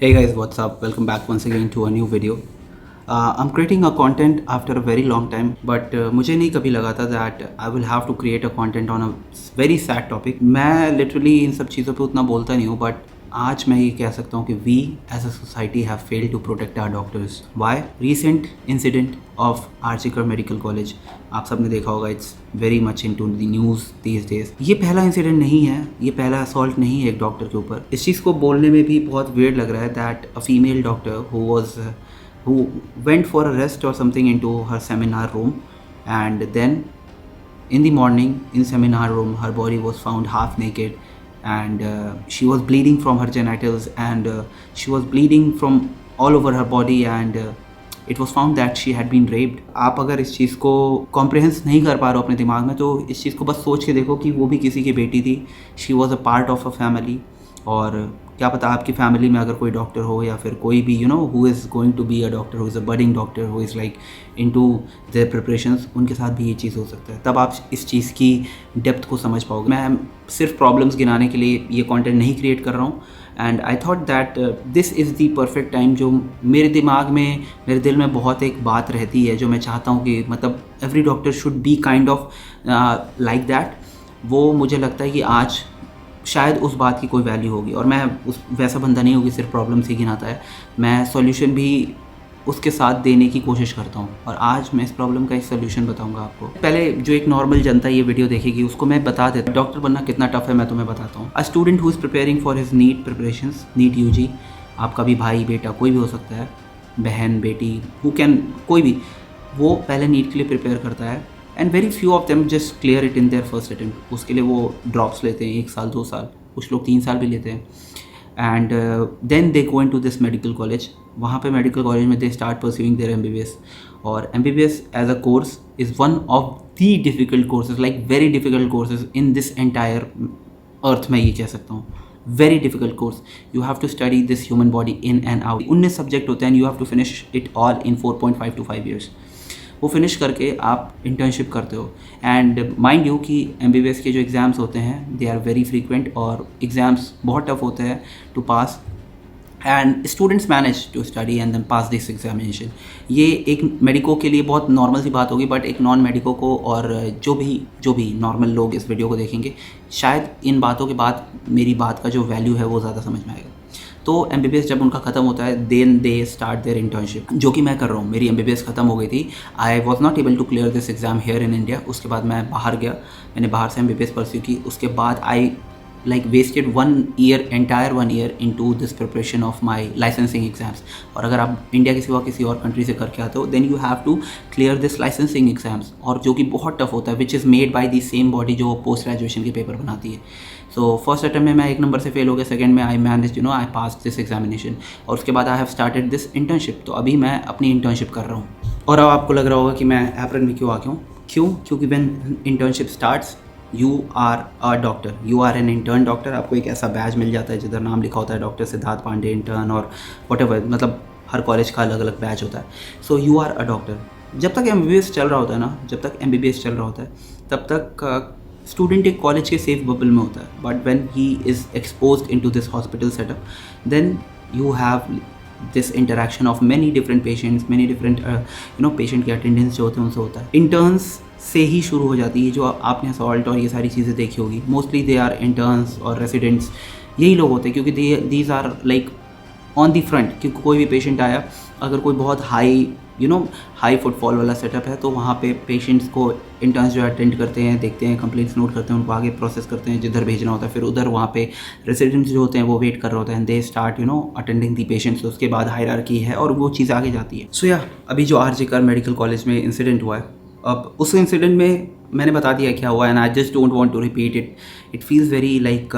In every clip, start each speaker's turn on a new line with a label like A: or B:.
A: Hey guys, what's up? Welcome back once again to a new video. I'm creating a content after a very long time, but मुझे नहीं कभी लगा था that I will have to create a content on a very sad topic. मैं literally इन सब चीज़ों पे उतना बोलता नहीं हूँ, but आज मैं ये कह सकता हूँ कि we as a society have failed to protect our doctors. Why? Recent incident of RG Kar Medical College. आप सबने देखा होगा, it's very much into the news these days. ये पहला इंसिडेंट नहीं है, ये पहला असॉल्ट नहीं है एक डॉक्टर के ऊपर. इस चीज़ को बोलने में भी बहुत weird लग रहा है that a female doctor who went for a rest or something into her seminar room, and then in the morning in seminar room her body was found half naked, and she was bleeding from her genitals, and she was bleeding from all over her body, and it was found that she had been raped. आप अगर इस चीज़ को कॉम्प्रहेंस नहीं कर पा रहे हो अपने दिमाग में, तो इस चीज़ को बस सोच के देखो कि वो भी किसी की बेटी थी. She was a part of a family, और क्या पता आपकी फैमिली में अगर कोई डॉक्टर हो या फिर कोई भी who is going to be a doctor, who is a budding doctor, who is like into their preparations, उनके साथ भी ये चीज़ हो सकता है. तब आप इस चीज़ की डेप्थ को समझ पाओगे. मैं सिर्फ प्रॉब्लम्स गिनाने के लिए ये कंटेंट नहीं क्रिएट कर रहा हूँ, and I thought that this is the perfect time. जो मेरे दिमाग में, मेरे दिल में बहुत एक बात रहती है जो मैं चाहता हूँ कि मतलब every doctor should be kind of like that. वो मुझे लगता है कि आज शायद उस बात की कोई वैल्यू होगी, और मैं उस वैसा बंदा नहीं होगी सिर्फ प्रॉब्लम्स ही गिनाता है. मैं सॉल्यूशन भी उसके साथ देने की कोशिश करता हूँ, और आज मैं इस प्रॉब्लम का एक सॉल्यूशन बताऊँगा आपको. पहले जो एक नॉर्मल जनता ये वीडियो देखेगी उसको मैं बता देता हूँ डॉक्टर बनना कितना टफ है. मैं तुम्हें बताता हूँ. A student who is preparing for his NEET preparations, NEET UG, आपका भी भाई बेटा कोई भी हो सकता है, बहन बेटी, हु कैन, कोई भी, वो पहले नीट के लिए प्रिपेयर करता है, and very few of them just clear it in their first attempt. उसके लिए वो ड्रॉप्स लेते हैं 1 साल 2 साल, कुछ लोग 3 साल भी लेते हैं, and then they go into this medical college. वहाँ पे मेडिकल कॉलेज में they start pursuing their MBBS, और MBBS as a course is one of the difficult courses, like very difficult courses in this entire earth. मैं ये कह सकता हूँ, very difficult course. You have to study this human body in and out. 19 subject होते हैं, and you have to finish it all in 4.5 to 5 years. वो finish करके आप इंटर्नशिप करते हो, एंड माइंड यू कि MBBS के जो एग्ज़ाम्स होते हैं दे आर वेरी फ्रीक्वेंट, और एग्ज़ाम्स बहुत टफ होते हैं to pass, and students manage to study and then pass this examination. ये एक मेडिको के लिए बहुत नॉर्मल सी बात होगी, बट एक नॉन मेडिको को, और जो भी नॉर्मल लोग इस वीडियो को देखेंगे, शायद इन बातों के बाद मेरी बात का जो वैल्यू है वो ज़्यादा समझ में आएगा. तो MBBS जब उनका ख़त्म होता है, then they start their internship, जो कि मैं कर रहा हूँ. मेरी MBBS ख़त्म हो गई थी. I was not able to clear this exam here in India. उसके बाद मैं बाहर गया, मैंने बाहर से MBBS परस्यू की. उसके बाद आई like wasted 1 year, entire 1 year into this preparation of my licensing exams. और अगर आप इंडिया के सिवा किसी और कंट्री से करके आते हो, then you have to clear this licensing exams, और जो कि बहुत टफ होता है, which is made by the same body जो पोस्ट ग्रेजुएशन के पेपर बनाती है. सो फर्स्ट अटेम्प्ट में मैं 1 नंबर से फेल हो गया, सेकंड में I manage I pass this examination, और उसके बाद I have started this internship. तो अभी मैं अपनी इंटर्नशिप कर रहा हूँ. और अब आपको लग रहा होगा कि मैं एप्रन में क्यों आ गया हूँ. क्योंकि when internship starts, you are a doctor, you are an intern doctor. आपको एक ऐसा बैज मिल जाता है जिधर नाम लिखा होता है डॉक्टर सिद्धार्थ पांडे इंटर्न, और वॉटेवर, मतलब हर कॉलेज का अलग अलग बैच होता है. So you are a doctor. जब तक MBBS चल रहा होता है ना, जब तक MBBS चल रहा होता है, तब तक स्टूडेंट एक कॉलेज के सेफ बबल में होता है. But when he is exposed into this hospital setup, then you have this interaction of many different patients, many different patient के अटेंडेंस जो होते हैं उनसे होता है. इंटर्न्स से ही शुरू हो जाती है. जो आपने असॉल्ट और ये सारी चीज़ें देखी होगी, मोस्टली दे आर इंटर्न्स और रेसिडेंट्स, यही लोग होते हैं, क्योंकि these are like on the front. क्योंकि कोई भी पेशेंट आया, अगर कोई बहुत हाई फुटफॉल वाला सेटअप है, तो वहाँ पे पेशेंट्स को इंटर्न्स जो अटेंड करते हैं, देखते हैं, कंप्लेंट्स नोट करते हैं, उनको आगे प्रोसेस करते हैं, जिधर भेजना होता है. फिर उधर वहाँ पे रेसिडेंट्स जो होते हैं वो वेट कर रहे होते हैं, they start attending the patients. उसके बाद हायरार्की है और वो चीज़ आगे जाती है. सो अभी जो RG कर मेडिकल कॉलेज में इंसिडेंट हुआ है, अब उस इंसिडेंट में मैंने बता दिया क्या हुआ, and I just don't want to repeat it. It feels very like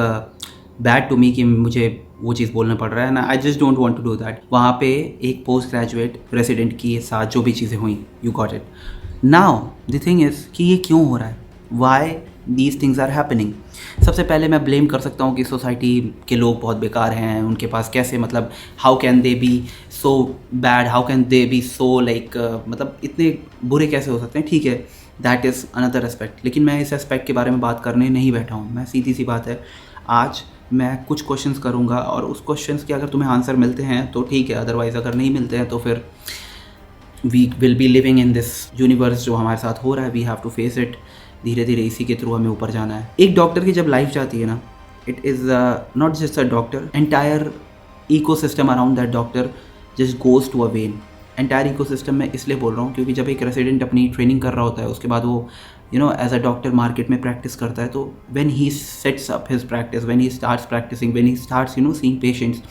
A: bad to me कि मुझे वो चीज़ बोलना पड़ रहा है, and I just don't want to do that. वहाँ पे एक पोस्ट ग्रेजुएट रेसिडेंट के साथ जो भी चीज़ें हुई, you got it. Now the thing is कि ये क्यों हो रहा है, why these things are happening. सबसे पहले मैं ब्लेम कर सकता हूँ कि सोसाइटी के लोग बहुत बेकार हैं. उनके पास कैसे, मतलब how can they B so bad, how can they B so like, मतलब इतने बुरे कैसे हो सकते हैं. ठीक है, दैट इज़ अनदर एस्पेक्ट. लेकिन मैं इस एस्पेक्ट के बारे में बात करने नहीं बैठा हूँ. मैं सीधी सी बात है, आज मैं कुछ क्वेश्चंस करूँगा और उस क्वेश्चंस के अगर तुम्हें आंसर मिलते हैं तो ठीक है, अदरवाइज़ अगर नहीं मिलते हैं तो फिर we will be living in this universe जो हमारे साथ हो रहा है, we have to face it. धीरे धीरे इसी के थ्रू हमें ऊपर जाना है। एक डॉक्टर की जब लाइफ जाती है ना, it is not just a doctor, entire ecosystem around that doctor just goes to a vain. Entire ecosystem में इसलिए बोल रहा हूँ क्योंकि जब एक रेसिडेंट अपनी ट्रेनिंग कर रहा होता है, उसके बाद वो एज अ डॉक्टर मार्केट में प्रैक्टिस करता है, तो when he sets up his practice, when he starts practicing, when he starts seeing patients,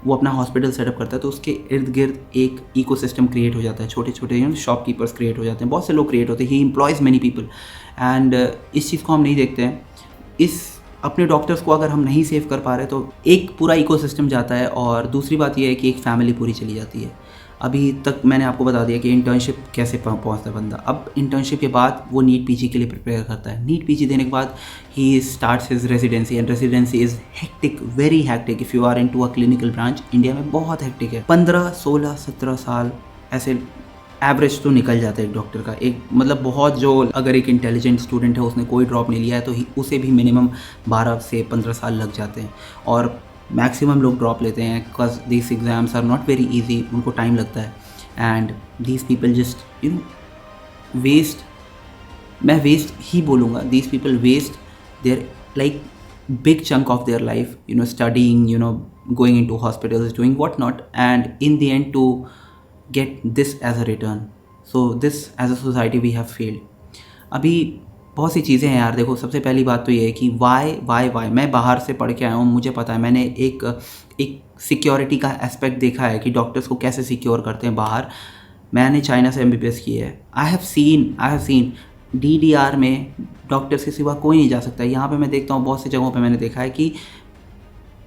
A: वो अपना हॉस्पिटल सेटअप करता है, तो उसके इर्द गिर्द एक इकोसिस्टम क्रिएट हो जाता है। छोटे छोटे शॉपकीपर्स क्रिएट हो जाते हैं, बहुत से लोग क्रिएट होते हैं, ही एम्प्लॉयज़ मैनी पीपल। एंड इस चीज़ को हम नहीं देखते हैं। इस अपने डॉक्टर्स को अगर हम नहीं सेव कर पा रहे तो एक पूरा इकोसिस्टम जाता है। और दूसरी बात यह है कि एक फैमिली पूरी चली जाती है। अभी तक मैंने आपको बता दिया कि इंटर्नशिप कैसे पहुंचता है बंदा। अब इंटर्नशिप के बाद वो नीट पीजी के लिए प्रिपेयर करता है। नीट पीजी देने के बाद he starts his residency, and residency is hectic, very hectic. If you are into a clinical branch, India में बहुत हेक्टिक है। 15, 16, 17 साल ऐसे एवरेज तो निकल जाता है एक डॉक्टर का। एक मतलब बहुत, जो अगर एक इंटेलिजेंट स्टूडेंट है, उसने कोई ड्रॉप नहीं लिया है, तो उसे भी मिनिमम 12 से 15 साल लग जाते हैं। और मैक्सिमम लोग ड्रॉप लेते हैं because this exams are not very easy, उनको टाइम लगता है। And these people just waste, मैं वेस्ट ही बोलूँगा, these people waste their like big chunk of their life, studying, going into hospitals, doing what not, and in the end to get this as a return. So this as a society we have failed. अभी बहुत सी चीज़ें हैं यार। देखो, सबसे पहली बात तो ये है कि वाई मैं बाहर से पढ़ के आया हूँ, मुझे पता है। मैंने एक सिक्योरिटी का एस्पेक्ट देखा है कि डॉक्टर्स को कैसे सिक्योर करते हैं बाहर। मैंने चाइना से MBBS की है। आई हैव सीन DDR में डॉक्टर्स के सिवा कोई नहीं जा सकता। यहाँ पे मैं देखता हूँ बहुत सी जगहों पे मैंने देखा है कि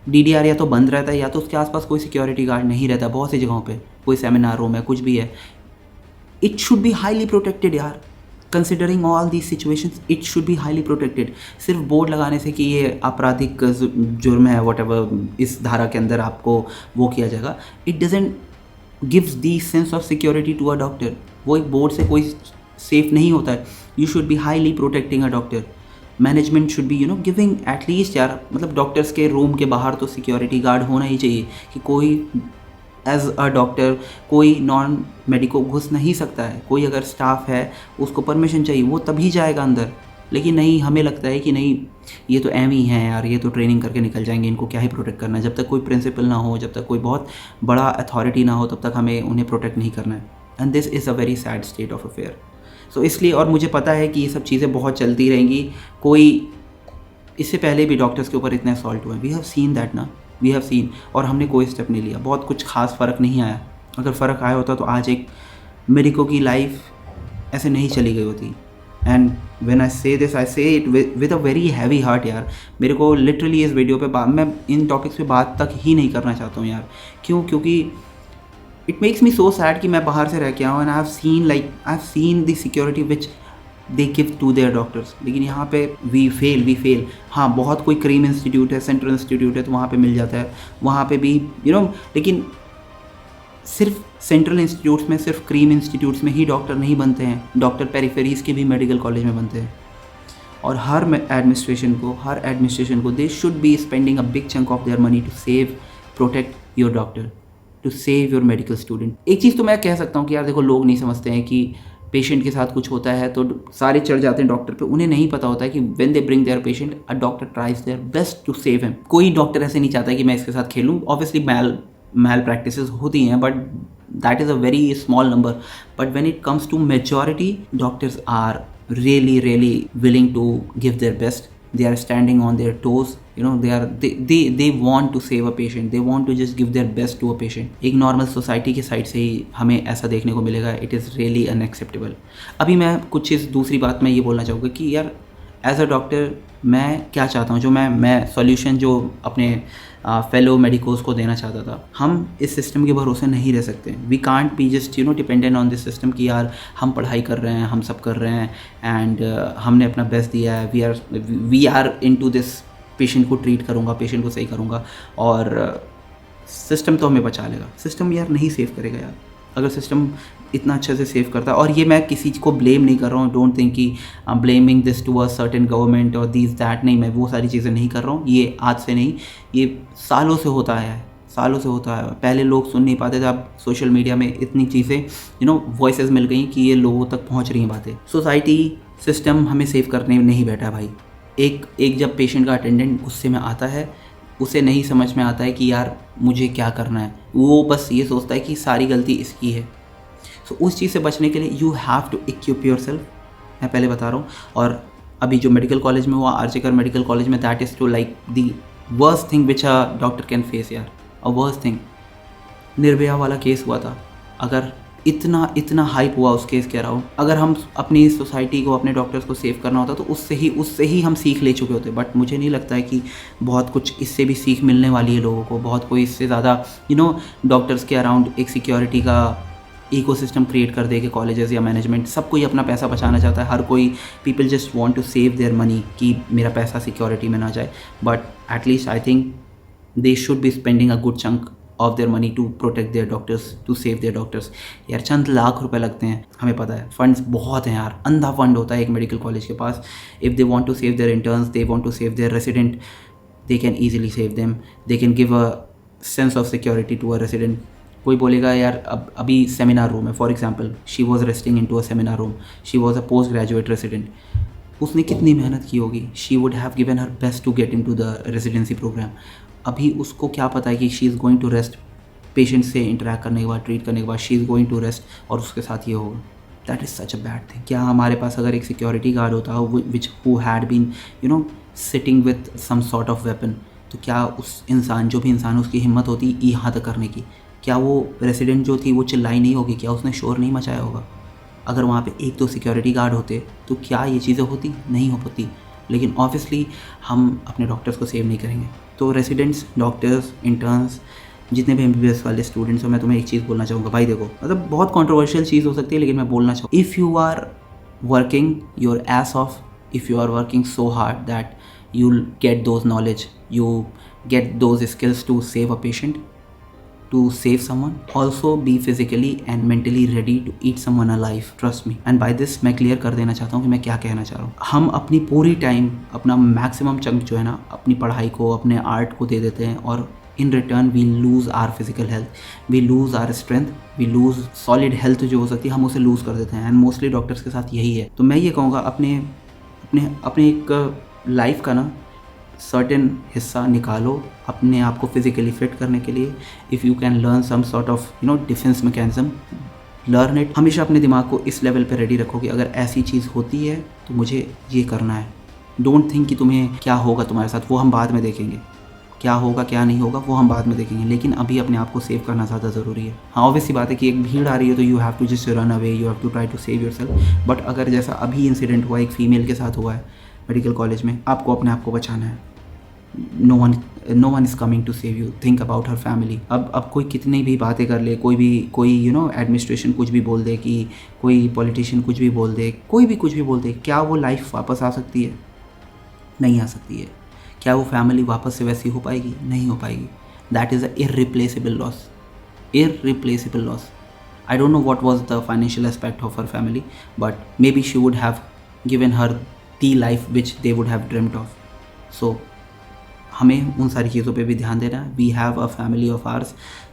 A: DDR या तो बंद रहता है या तो उसके आसपास कोई सिक्योरिटी गार्ड नहीं रहता। बहुत सी जगहों पे कोई सेमिनार रूम है, कुछ भी है, it should be highly protected यार। Considering all these situations, it should be highly protected. सिर्फ बोर्ड लगाने से कि ये आपराधिक जुर्म है, व्हाटएवर, इस धारा के अंदर आपको वो किया जाएगा, it doesn't gives the sense of security to a doctor. वो एक बोर्ड से कोई सेफ नहीं होता है। You should be highly protecting a doctor. Management should be giving at least यार, मतलब डॉक्टर्स के रूम के बाहर तो सिक्योरिटी गार्ड होना ही चाहिए कि कोई एज अ डॉक्टर कोई नॉन मेडिको घुस नहीं सकता है। कोई अगर स्टाफ है, उसको परमिशन चाहिए, वो तभी जाएगा अंदर। लेकिन नहीं, हमें लगता है कि नहीं, ये तो एम ही हैं यार, ये तो ट्रेनिंग करके निकल जाएंगे, इनको क्या ही प्रोटेक्ट करना है। जब तक कोई प्रिंसिपल ना हो, जब तक कोई बहुत बड़ा अथॉरिटी ना हो, तब तक हमें उन्हें प्रोटेक्ट नहीं करना है। And this is a very sad state of affair. So इसलिए, और मुझे पता है कि ये सब चीज़ें बहुत चलती रहेंगी। कोई इससे पहले भी डॉक्टर्स के ऊपर इतने असॉल्ट हुए, वी हैव सीन दैट ना, वी हैव सीन, और हमने कोई स्टेप नहीं लिया। बहुत कुछ खास फ़र्क नहीं आया। अगर फ़र्क आया होता तो आज एक मेडिको की लाइफ ऐसे नहीं चली गई होती। एंड व्हेन आई से दिस, आई से it with a very heavy heart यार। मेरे को लिटरली इस वीडियो पे मैं इन टॉपिक्स पे बात तक ही नहीं करना चाहता हूँ यार। क्यों? क्योंकि it makes me so sad कि मैं बाहर से रह के आऊँ, and I have seen the security which they give to their doctors. लेकिन यहाँ पे वी फेल। हाँ, बहुत कोई क्रीम इंस्टीट्यूट है, सेंट्रल इंस्टीट्यूट है, तो वहाँ पे मिल जाता है, वहाँ पे भी लेकिन सिर्फ सेंट्रल इंस्टीट्यूट्स में, सिर्फ क्रीम इंस्टीट्यूट्स में ही डॉक्टर नहीं बनते हैं। डॉक्टर पेरिफेरीज के भी मेडिकल कॉलेज में बनते हैं। और हर एडमिनिस्ट्रेशन को they should be spending a big chunk of their money to save, protect your doctor, to save your medical student. एक चीज़ तो मैं कह सकता हूँ कि यार देखो, लोग नहीं समझते हैं कि पेशेंट के साथ कुछ होता है तो सारे चढ़ जाते हैं डॉक्टर पे। उन्हें नहीं पता होता है कि when they bring their patient, a doctor tries their best to save him. कोई डॉक्टर ऐसे नहीं चाहता कि मैं इसके साथ खेलूँ। ऑब्वियसली मैल प्रैक्टिसेस होती हैं, but that is a very small number. But when it comes to majority, doctors are really willing to give their best. They are standing on their toes, they want to save a patient, they want to just give their best to a patient. एक normal society की side से ही हमें ऐसा देखने को मिलेगा। It is really unacceptable. अभी मैं कुछ चीज़, दूसरी बात मैं ये बोलना चाहूँगा कि यार एज अ डॉक्टर मैं क्या चाहता हूँ, जो मैं सॉल्यूशन जो अपने फेलो मेडिकोज को देना चाहता था। हम इस सिस्टम के भरोसे नहीं रह सकते। We can't be just dependent on this system कि यार हम पढ़ाई कर रहे हैं, हम सब कर रहे हैं, एंड हमने अपना बेस्ट दिया है, we are into this, patient को ट्रीट करूँगा, पेशेंट को सही करूँगा और सिस्टम तो हमें बचा लेगा। सिस्टम यार नहीं सेव करेगा यार। अगर सिस्टम इतना अच्छे से सेव करता है, और ये मैं किसी को ब्लेम नहीं कर रहा हूँ, डोंट थिंक कि I am blaming this to a certain government और दिस दैट, नहीं, मैं वो सारी चीज़ें नहीं कर रहा हूँ। ये आज से नहीं, ये सालों से होता आया है, सालों से होता है। पहले लोग सुन नहीं पाते थे, अब सोशल मीडिया में इतनी चीज़ें वॉइसेस मिल गई कि ये लोगों तक पहुँच रही हैं बातें। सोसाइटी सिस्टम हमें सेव करने में नहीं बैठा भाई। एक जब पेशेंट का अटेंडेंट गुस्से में आता है, उसे नहीं समझ में आता है कि यार मुझे क्या करना है, वो बस ये सोचता है कि सारी गलती इसकी है। सो उस चीज़ से बचने के लिए you have to equip yourself, मैं पहले बता रहा हूँ। और अभी जो मेडिकल कॉलेज में हुआ, आरजीकर मेडिकल कॉलेज में, that is too like the worst thing which a doctor can face यार, अ वर्स्ट थिंग। निर्भया वाला केस हुआ था, अगर इतना हाइप हुआ उस केस के अराउंड, अगर हम अपनी सोसाइटी को, अपने डॉक्टर्स को सेव करना होता तो उससे ही हम सीख ले चुके होते। बट मुझे नहीं लगता है कि बहुत कुछ इससे भी सीख मिलने वाली है लोगों को, बहुत कोई इससे ज़्यादा डॉक्टर्स के अराउंड एक सिक्योरिटी का इकोसिस्टम क्रिएट कर देगी कॉलेजेस या मैनेजमेंट। सब कोई अपना पैसा बचाना चाहता है, हर कोई, people just want to save their money कि मेरा पैसा सिक्योरिटी में ना जाए। But at least I think they should be spending a good chunk of their money to protect their doctors, to save their doctors. यार चंद लाख रुपए लगते हैं, हमें पता है, फंड्स बहुत हैं यार, अंधा फंड होता है एक मेडिकल कॉलेज के पास। If they want to save their interns, they want to save their resident, they can easily save them, they can give a sense of security to a resident. कोई बोलेगा यार अभी seminar room है, for example she was resting into a seminar room, she was a post graduate resident, उसने कितनी मेहनत की होगी, she would have given her best to get into the residency program. अभी उसको क्या पता है कि she is going to rest, patient से इंटरेक्ट करने के बाद, ट्रीट करने के बाद she is going to rest, और उसके साथ ये होगा। That is such a bad thing. क्या हमारे पास अगर एक सिक्योरिटी गार्ड होता which who had been sitting with some sort of weapon, तो क्या उस इंसान, जो भी इंसान, उसकी हिम्मत होती यहाँ तक करने की? क्या वो रेसिडेंट जो थी वो चिल्लाई नहीं होगी? क्या उसने शोर नहीं मचाया होगा? अगर वहाँ पे एक दो सिक्योरिटी गार्ड होते तो क्या ये चीज़ें होती? नहीं हो पाती। लेकिन ऑब्वियसली हम अपने डॉक्टर्स को सेव नहीं करेंगे। तो रेसिडेंट्स, डॉक्टर्स, इंटर्न्स, जितने भी MBBS वाले स्टूडेंट्स हो, मैं तुम्हें एक चीज़ बोलना चाहूँगा भाई। देखो, मतलब बहुत कंट्रोवर्शियल चीज़ हो सकती है, लेकिन मैं बोलना चाहूँ, if you are working your ass off, if you are working so hard that you'll get those knowledge, you get those skills to save a patient, to save someone, also be physically and mentally ready to eat someone alive, trust me. And by this मैं clear कर देना चाहता हूँ कि मैं क्या कहना चाह रहा हूँ। हम अपनी पूरी टाइम, अपना मैक्सिमम चंक जो है ना, अपनी पढ़ाई को, अपने आर्ट को दे देते हैं, और in return we lose our physical health, we lose our strength, we lose solid health जो हो सकती है, हम उसे लूज़ कर देते हैं। एंड मोस्टली डॉक्टर्स के साथ यही है। तो मैं ये कहूँगा, अपने एक लाइफ का ना सर्टेन हिस्सा निकालो अपने आप को फिजिकली फिट करने के लिए। If you can learn some sort of defence mechanism, learn it. हमेशा अपने दिमाग को इस लेवल पे रेडी रखो कि अगर ऐसी चीज़ होती है तो मुझे ये करना है। डोंट थिंक कि तुम्हें क्या होगा तुम्हारे साथ, वो हम बाद में देखेंगे। क्या होगा क्या नहीं होगा वो हम बाद में देखेंगे, लेकिन अभी अपने आप को सेव करना ज़्यादा ज़रूरी है। हाँ, ऑब्वियस सी बात है कि एक भीड़ आ रही है तो you have to just run away, you have to try to save yourself. But अगर जैसा अभी इंसिडेंट हुआ, एक फ़ीमेल के साथ हुआ है मेडिकल कॉलेज में, आपको अपने आप को बचाना है। No one is coming to save you, think about her family. अब कोई कितनी भी बातें कर ले, कोई एडमिनिस्ट्रेशन कुछ भी बोल दे, कि कोई पॉलिटिशियन कुछ भी बोल दे, कोई भी कुछ भी बोल दे, क्या वो लाइफ वापस आ सकती है? नहीं आ सकती है। क्या वो फैमिली वापस से वैसी हो पाएगी? नहीं हो पाएगी। That is a irreplaceable loss, irreplaceable loss. I don't know what was the financial aspect of her family, but maybe she would have given her the life which they would have dreamt of. So हमें उन सारी चीज़ों पे भी ध्यान देना है। We have a family of ours,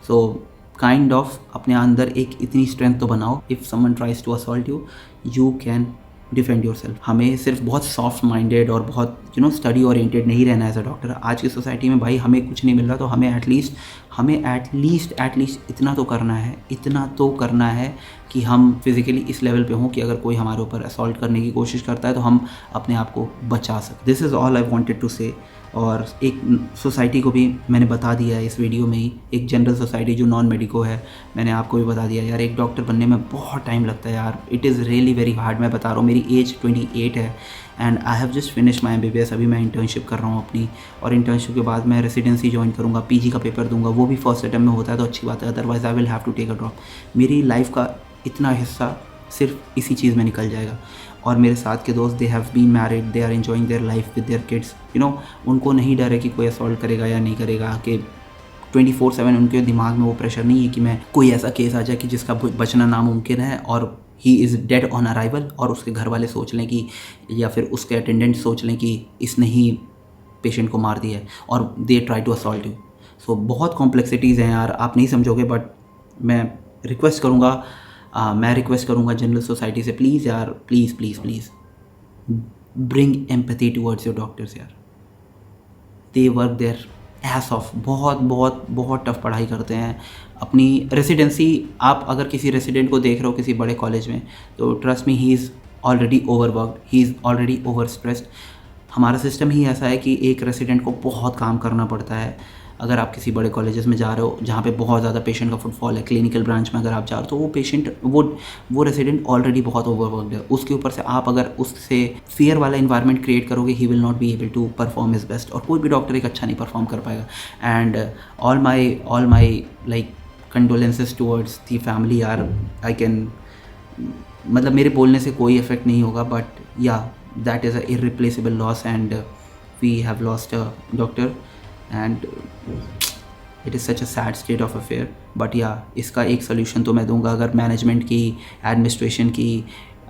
A: so kind of अपने अंदर एक इतनी स्ट्रेंथ तो बनाओ, if someone tries to assault you, you can defend yourself. हमें सिर्फ बहुत सॉफ्ट माइंडेड और बहुत स्टडी ओरिएंटेड नहीं रहना है एज अ डॉक्टर। आज की सोसाइटी में भाई हमें कुछ नहीं मिल रहा, तो हमें एटलीस्ट इतना तो करना है कि हम फिज़िकली इस लेवल पे हों कि अगर कोई हमारे ऊपर असॉल्ट करने की कोशिश करता है तो हम अपने आप को बचा सकें। This is all I wanted to say. और एक सोसाइटी को भी मैंने बता दिया है इस वीडियो में ही, एक जनरल सोसाइटी जो नॉन मेडिको है, मैंने आपको भी बता दिया यार, एक डॉक्टर बनने में बहुत टाइम लगता है यार। It is really very hard. मैं बता रहा हूँ, मेरी एज 28 है and I have just finish my MBBS। अभी मैं इंटर्नशिप कर रहा हूँ अपनी, और इंटर्नशिप के बाद मैं रेसिडेंसी ज्वाइन करूँगा, PG का पेपर दूंगा, वो भी फर्स्ट अटेम्प्ट में होता है तो अच्छी बात है, otherwise I will have to take a drop. मेरी लाइफ का इतना हिस्सा सिर्फ इसी चीज़ में निकल जाएगा। और मेरे साथ के दोस्त, they have been married, they are enjoying their life with their kids. उनको नहीं डर है कि कोई असॉल्ट करेगा या नहीं करेगा, कि 24/7 उनके दिमाग में वो प्रेशर नहीं है कि मैं कोई ऐसा केस आ जाए कि जिसका बचना नामुमकिन है और he is dead on arrival, और उसके घर वाले सोच लें कि, या फिर उसके अटेंडेंट सोच लें कि इसने ही पेशेंट को मार दिया है और they try to assault you. So बहुत कॉम्प्लेक्सिटीज़ हैं यार, आप नहीं समझोगे, बट मैं रिक्वेस्ट करूँगा जनरल सोसाइटी से, प्लीज़ यार, please please please bring empathy towards your doctors यार। They work their ass off, बहुत बहुत बहुत टफ पढ़ाई करते हैं। अपनी रेसिडेंसी, आप अगर किसी रेसिडेंट को देख रहे हो किसी बड़े कॉलेज में, तो trust me, he is already overworked, he is already over stressed. हमारा सिस्टम ही ऐसा है कि एक रेसिडेंट को बहुत काम करना पड़ता है। अगर आप किसी बड़े कॉलेजेस में जा रहे हो जहाँ पे बहुत ज़्यादा पेशेंट का फुटफॉल है, क्लिनिकल ब्रांच में अगर आप जा रहे हो, तो वो पेशेंट, वो रेसिडेंट ऑलरेडी बहुत ओवरवर्कड है। उसके ऊपर से आप अगर उससे फियर वाला इन्वायरमेंट क्रिएट करोगे, he will not be able to perform his best, और कोई भी डॉक्टर एक अच्छा नहीं परफॉर्म कर पाएगा। And all my like condolences towards the family are, I can, मतलब मेरे बोलने से कोई इफेक्ट नहीं होगा, but yeah that is a irreplaceable loss and we have lost a doctor and it is such a sad state of affair. But yeah इसका एक solution तो मैं दूंगा, अगर मैनेजमेंट की, एडमिनिस्ट्रेशन की,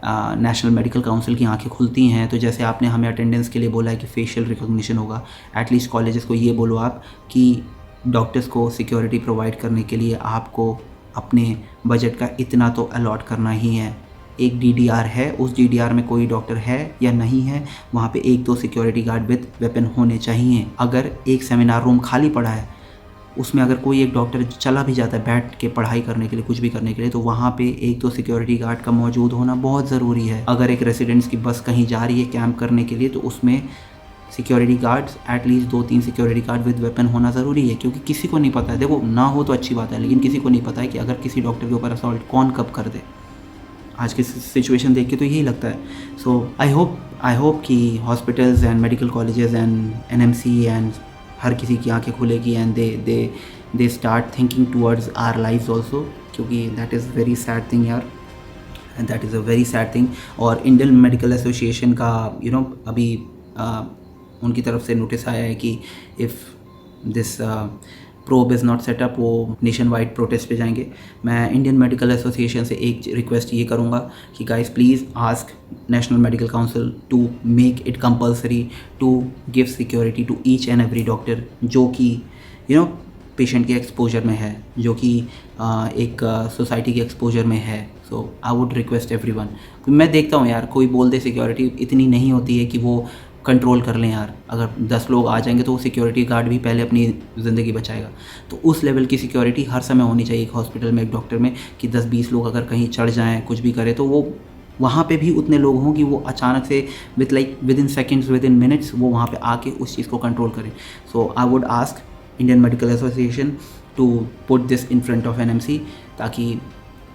A: नेशनल मेडिकल काउंसिल की आंखें खुलती हैं, तो जैसे आपने हमें अटेंडेंस के लिए बोला है कि फेशियल रिकॉग्निशन होगा, एटलीस्ट कॉलेजेस को ये बोलो आप कि डॉक्टर्स को सिक्योरिटी प्रोवाइड करने के लिए आपको अपने बजट का इतना तो अलॉट करना ही है। एक DDR है, उस DDR में कोई डॉक्टर है या नहीं है, वहाँ पे 1-2 सिक्योरिटी गार्ड विद वेपन होने चाहिए। अगर एक सेमिनार रूम खाली पड़ा है, उसमें अगर कोई एक डॉक्टर चला भी जाता है बैठ के पढ़ाई करने के लिए, कुछ भी करने के लिए, तो वहाँ पे 1-2 सिक्योरिटी गार्ड का मौजूद होना बहुत ज़रूरी है। अगर एक रेसिडेंट्स की बस कहीं जा रही है कैंप करने के लिए, तो उसमें security guards, at least 2-3 security guard with weapon होना ज़रूरी है, क्योंकि किसी को नहीं पता है, देखो ना हो तो अच्छी बात है, लेकिन किसी को नहीं पता है कि अगर किसी डॉक्टर के ऊपर असॉल्ट कौन कब कर दे। आज की सिचुएशन देख के तो यही लगता है। सो आई होप कि hospitals and medical colleges and NMC and हर किसी की आंखें खुलेगी and they start thinking towards our lives also, क्योंकि that is very sad thing यार, that is a very sad thing. और इंडियन मेडिकल एसोसिएशन का अभी उनकी तरफ से नोटिस आया है कि if this probe is not set up, वो नेशन वाइड प्रोटेस्ट पे जाएंगे। मैं इंडियन मेडिकल एसोसिएशन से एक रिक्वेस्ट ये करूँगा कि guys please ask National Medical Council to make it compulsory to give security to each and every doctor जो कि पेशेंट के एक्सपोजर में है, जो कि एक सोसाइटी के एक्सपोजर में है। So I would request everyone, मैं देखता हूँ यार, कोई बोल दे सिक्योरिटी इतनी नहीं होती है कि वो कंट्रोल कर लें यार। अगर 10 लोग आ जाएंगे तो वो सिक्योरिटी गार्ड भी पहले अपनी ज़िंदगी बचाएगा। तो उस लेवल की सिक्योरिटी हर समय होनी चाहिए एक हॉस्पिटल में, एक डॉक्टर में, कि 10-20 लोग अगर कहीं चढ़ जाएँ, कुछ भी करे, तो वो वहाँ पे भी उतने लोग हों कि वो अचानक से within seconds, within minutes, वो वहाँ पे आके उस चीज़ को कंट्रोल करें। So I would ask Indian medical association to put this in front of NMC, ताकि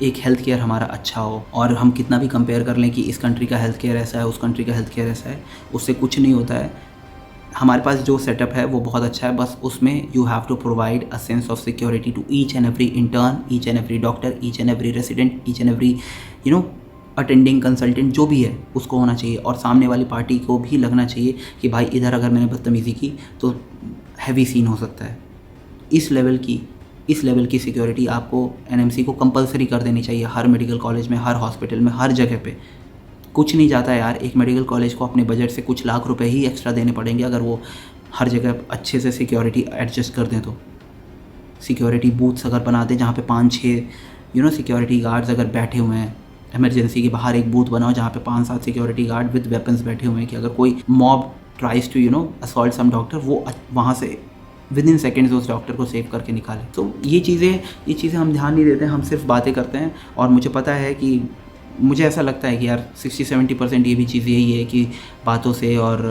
A: एक हेल्थ केयर हमारा अच्छा हो। और हम कितना भी कंपेयर कर लें कि इस कंट्री का हेल्थ केयर ऐसा है, उस कंट्री का हेल्थ केयर ऐसा है, उससे कुछ नहीं होता है। हमारे पास जो सेटअप है वो बहुत अच्छा है, बस उसमें you have to provide a sense of security to each and every intern, each and every doctor, each and every resident, each and every attending consultant, जो भी है उसको होना चाहिए। और सामने वाली पार्टी को भी लगना चाहिए कि भाई इधर अगर मैंने बदतमीज़ी की तो हैवी सीन हो सकता है। इस लेवल की सिक्योरिटी आपको NMC को कंपलसरी कर देनी चाहिए, हर मेडिकल कॉलेज में, हर हॉस्पिटल में, हर जगह पे। कुछ नहीं जाता है यार, एक मेडिकल कॉलेज को अपने बजट से कुछ लाख रुपए ही एक्स्ट्रा देने पड़ेंगे अगर वो हर जगह अच्छे से सिक्योरिटी एडजस्ट कर दें। तो सिक्योरिटी बूथ्स अगर बना दें जहाँ पे 5-6 सिक्योरिटी गार्ड्स अगर बैठे हुए हैं, इमरजेंसी के बाहर एक बूथ बनाओ जहाँ पे 5-7 सिक्योरिटी गार्ड विद वेपन्स बैठे हुए हैं, कि अगर कोई mob tries to assault some doctor, वो वहाँ से विद इन सेकेंड्स उस डॉक्टर को सेव करके निकाले। तो ये चीज़ें हम ध्यान नहीं देते हैं, हम सिर्फ बातें करते हैं। और मुझे पता है कि मुझे ऐसा लगता है कि यार 60-70% ये भी चीज़ यही है कि बातों से और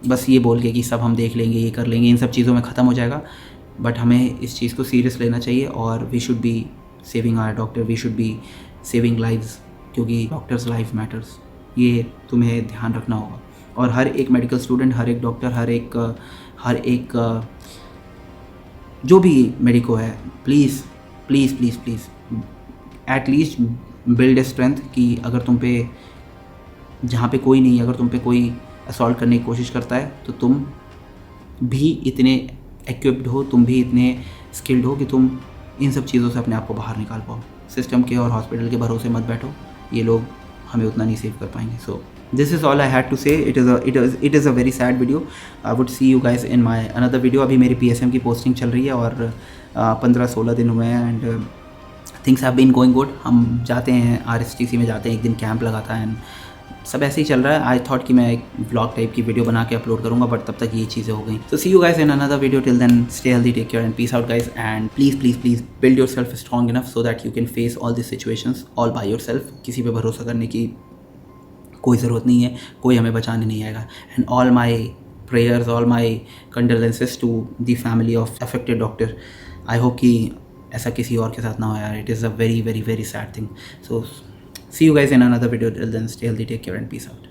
A: बस ये बोल के कि सब हम देख लेंगे, ये कर लेंगे, इन सब चीज़ों में ख़त्म हो जाएगा। बट हमें इस चीज़ को सीरियस लेना चाहिए और we should be saving our doctor, we should be saving lives, क्योंकि डॉक्टर्स लाइफ मैटर्स, ये तुम्हें ध्यान रखना होगा। और हर एक मेडिकल स्टूडेंट, हर एक डॉक्टर, हर एक जो भी मेडिको है, please please please please at least build a strength कि अगर तुम पे, जहाँ पे कोई नहीं, अगर तुम पे कोई असॉल्ट करने की कोशिश करता है तो तुम भी इतने इक्विप्ड हो, तुम भी इतने स्किल्ड हो कि तुम इन सब चीज़ों से अपने आप को बाहर निकाल पाओ। सिस्टम के और हॉस्पिटल के भरोसे मत बैठो, ये लोग हमें उतना नहीं सेव कर पाएंगे। So this is all I had to say. It is a very sad video. I would see you guys in my another video. अभी मेरी PSM की पोस्टिंग चल रही है और 15-16 दिन हुए हैं and things have been going good. हम जाते हैं RSTC में, जाते हैं, एक दिन कैंप लगाता है एंड सब ऐसे ही चल रहा है। आई थॉट कि मैं एक व्लॉग टाइप की वीडियो बना के अपलोड करूंगा, बट तब तक ये चीज़ें हो गई। So see you guys in another video. Till then stay healthy, take care and peace out guys. And please build yourself strong enough so that you can face all this situations all by yourself. किसी पे भरोसा करने की कोई ज़रूरत नहीं है, कोई हमें बचाने नहीं आएगा। And all my prayers, all my condolences to the family of affected doctor. I hope कि ऐसा किसी और के साथ ना हो यार. It is a very sad thing. So see you guys in another video. Till then, stay healthy, take care and peace out.